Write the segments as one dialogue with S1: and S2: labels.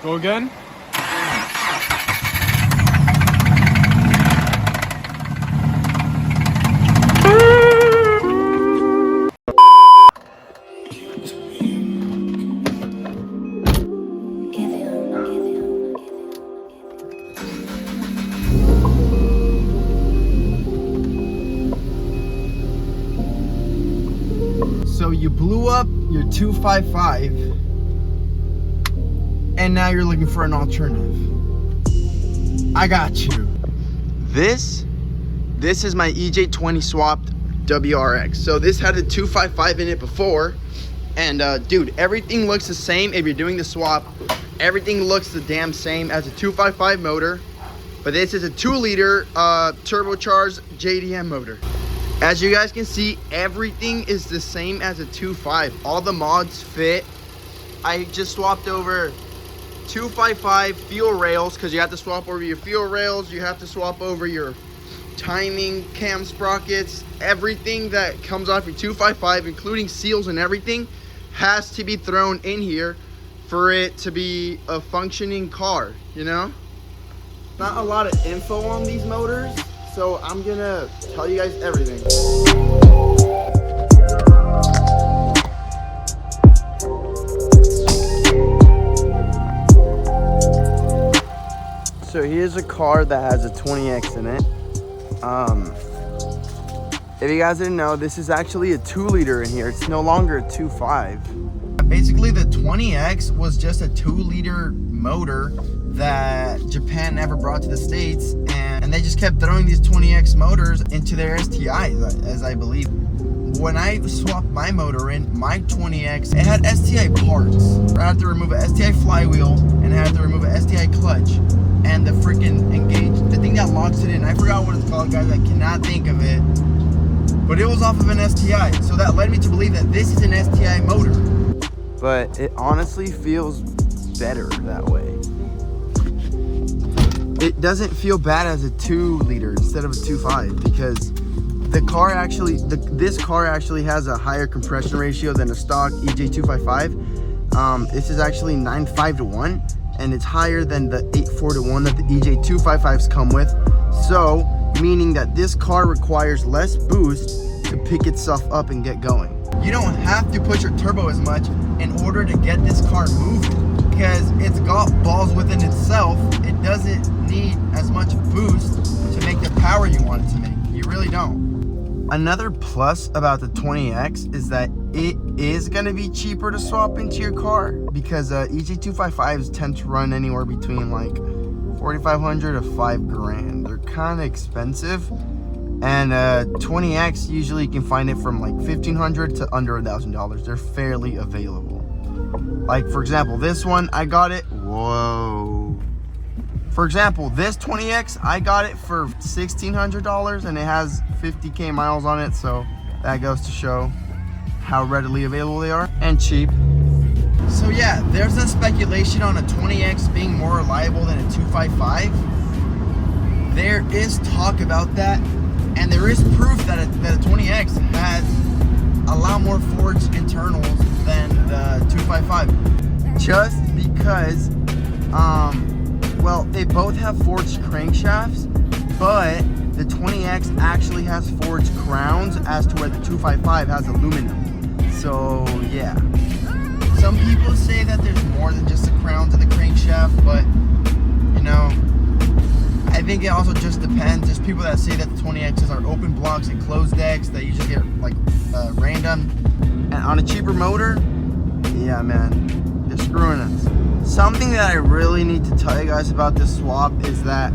S1: Go again.
S2: So you blew up your 255 and now you're looking for an alternative. I got you. This is my EJ20 swapped WRX. So this had a 255 in it before, and dude, everything looks the same. If you're doing the swap, everything looks the damn same as a 255 motor, but this is a 2-liter turbocharged JDM motor. As you guys can see, everything is the same as a 2.5. All the mods fit. I just swapped over 255 fuel rails, because you have to swap over your fuel rails. You have to swap over your timing cam sprockets. Everything that comes off your 255, including seals and everything, has to be thrown in here for it to be a functioning car, you know? Not a lot of info on these motors, so I'm gonna tell you guys everything. So here's a car that has a 20X in it. If you guys didn't know, this is actually a 2-liter in here. It's no longer a 2.5. Basically, the 20X was just a 2-liter motor that Japan never brought to the States, and they just kept throwing these 20X motors into their STIs, as I believe. When I swapped my motor in, my 20X, it had STI parts. I had to remove an STI flywheel, and I had to remove an STI clutch, and the freaking the thing that locks it in. I forgot what it's called, guys. I cannot think of it. But it was off of an STI, so that led me to believe that this is an STI motor. But it honestly feels better that way. It doesn't feel bad as a 2-liter instead of a 2.5, because the car actually, this car actually has a higher compression ratio than a stock EJ255. This is actually 9.5 to 1, and it's higher than the 8.4 to 1 that the EJ255s come with. So, meaning that this car requires less boost to pick itself up and get going. You don't have to push your turbo as much in order to get this car moving, because it's got balls within itself. It doesn't need as much boost to make the power you want it to make. You really don't. Another plus about the 20X is that it is going to be cheaper to swap into your car, because EJ255s tend to run anywhere between like $4,500 to $5,000. They're kind of expensive, and 20X usually you can find it from like $1,500 to under $1,000. They're fairly available. Like, for example, this one, I got it, for example, this 20X, I got it for $1,600, and it has 50K miles on it, so that goes to show how readily available they are, and cheap. So yeah, there's a speculation on a 20X being more reliable than a 255. There is talk about that, and there is proof that a 20X has a lot more forged internals than the 255. Just because, well, they both have forged crankshafts, but the 20X actually has forged crowns, as to where the 255 has aluminum. So yeah, some people say that there's more than just the crowns of the crankshaft, but you know, I think it also just depends. There's people that say that the 20Xs are open blocks and closed decks that you just get like random, and on a cheaper motor, yeah man, they're screwing us. Something that I really need to tell you guys about this swap is that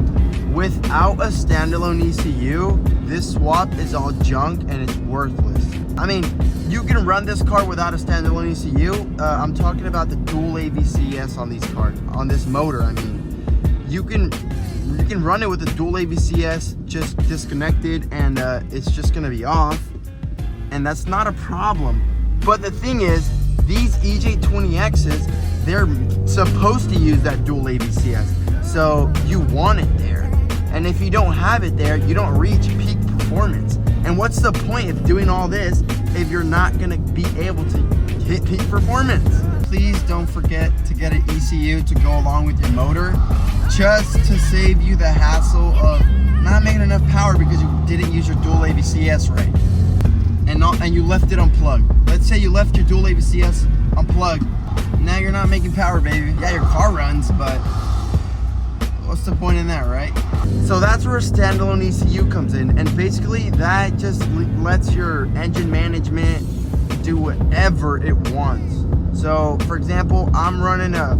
S2: without a standalone ECU, this swap is all junk and it's worthless. I mean, you can run this car without a standalone ECU. I'm talking about the dual AVCS on these cars, on this motor. I mean, you can run it with the dual AVCS just disconnected, and it's just gonna be off, and that's not a problem. But the thing is, these EJ20Xs, they're supposed to use that dual AVCS, so you want it there. And if you don't have it there, you don't reach peak performance. And what's the point of doing all this if you're not gonna be able to hit peak performance? please don't forget to get an ECU to go along with your motor, just to save you the hassle of not making enough power because you didn't use your dual AVCS right, and you left it unplugged. Let's say you left your dual AVCS unplugged. Now you're not making power, baby. Yeah, your car runs, but what's the point in that, right? So that's where a standalone ECU comes in, and basically that just lets your engine management do whatever it wants. So for example, I'm running a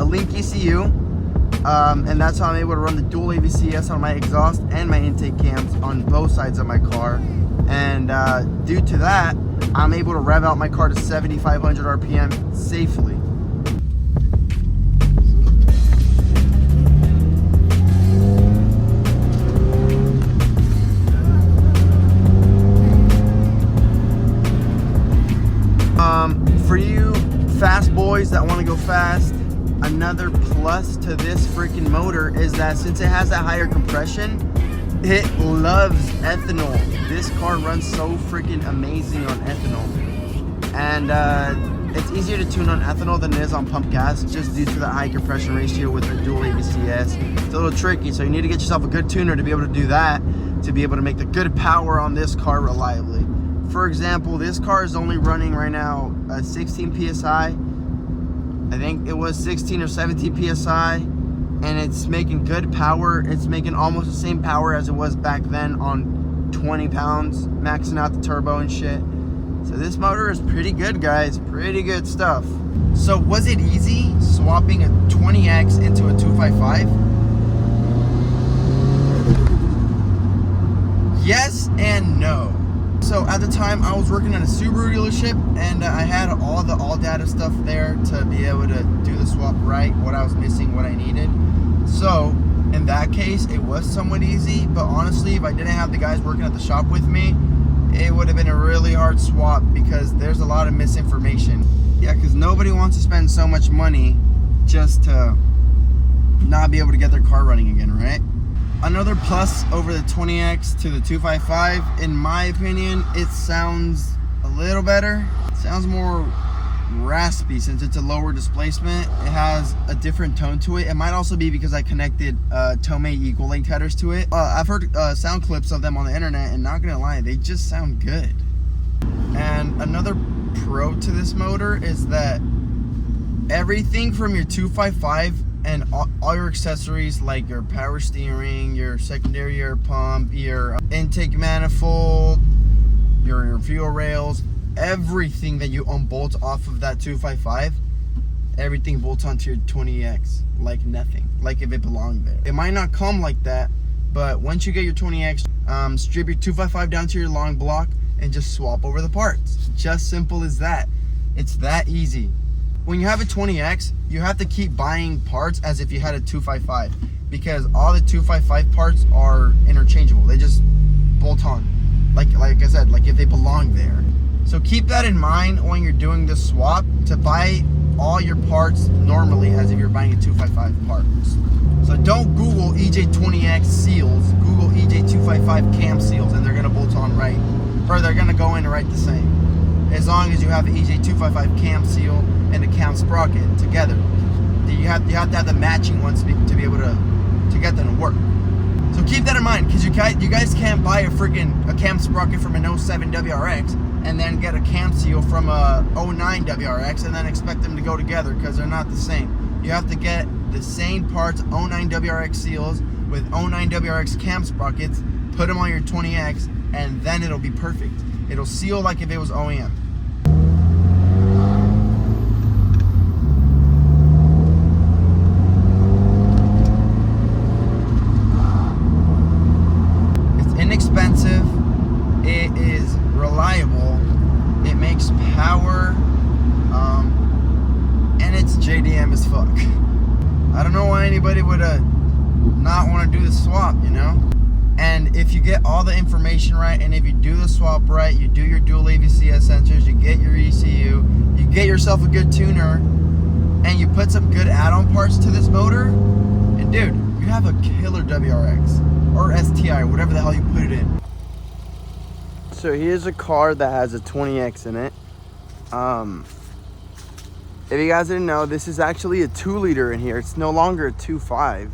S2: Link ECU, and that's how I'm able to run the dual AVCS on my exhaust and my intake cams on both sides of my car. And due to that, I'm able to rev out my car to 7,500 RPM safely. For you fast boys that want to go fast, another plus to this freaking motor is that since it has that higher compression, it loves ethanol. This car runs so freaking amazing on ethanol. And it's easier to tune on ethanol than it is on pump gas, just due to the high compression ratio with the dual AVCS. It's a little tricky, so you need to get yourself a good tuner to be able to do that, to be able to make the good power on this car reliably. For example, this car is only running right now 16 PSI. I think it was 16 or 17 PSI, and it's making good power. It's making almost the same power as it was back then on 20 pounds, maxing out the turbo and shit. So this motor is pretty good, guys. Pretty good stuff. So was it easy swapping a 20X into a 255? Yes and no. So at the time, I was working at a Subaru dealership, and I had all the all-data stuff there to be able to do the swap right, what I was missing, what I needed. So in that case, it was somewhat easy, but honestly, if I didn't have the guys working at the shop with me, it would have been a really hard swap because there's a lot of misinformation. Yeah, because nobody wants to spend so much money just to not be able to get their car running again, right? Another plus over the 20X to the 255, in my opinion, it sounds a little better. It sounds more raspy since it's a lower displacement. It has a different tone to it. It might also be because I connected Tomei equal link headers to it. I've heard sound clips of them on the internet, and not gonna lie, they just sound good. And another pro to this motor is that everything from your 255 and all your accessories, like your power steering, your secondary air pump, your intake manifold, your fuel rails, everything that you unbolt off of that 255, everything bolts onto your 20X like nothing, like if it belonged there. It might not come like that, but once you get your 20X, strip your 255 down to your long block and just swap over the parts. Just simple as that. It's that easy. When you have a 20X, you have to keep buying parts as if you had a 255, because all the 255 parts are interchangeable. They just bolt on, like I said, like if they belong there. So keep that in mind when you're doing this swap, to buy all your parts normally as if you're buying a 255 parts. So don't Google EJ20X seals, Google EJ255 cam seals, and they're gonna bolt on right, or they're gonna go in right the same. As long as you have the EJ255 cam seal and a cam sprocket together. You have to have the matching ones to be able to get them to work. So keep that in mind, because you guys can't buy a cam sprocket from an 07 WRX and then get a cam seal from a 09 WRX and then expect them to go together, because they're not the same. You have to get the same parts, 09 WRX seals with 09 WRX cam sprockets, put them on your 20X, and then it'll be perfect. It'll seal like if it was OEM. It's inexpensive, it is reliable, it makes power, and it's JDM as fuck. I don't know why anybody would not want to do the swap, you know? And if you get all the information right, and if you do the swap right, you do your dual AVCS sensors, you get your ECU, you get yourself a good tuner, and you put some good add-on parts to this motor, and dude, you have a killer WRX, or STI, or whatever the hell you put it in. So here's a car that has a 20X in it. If you guys didn't know, this is actually a 2 liter in here. It's no longer a 2.5.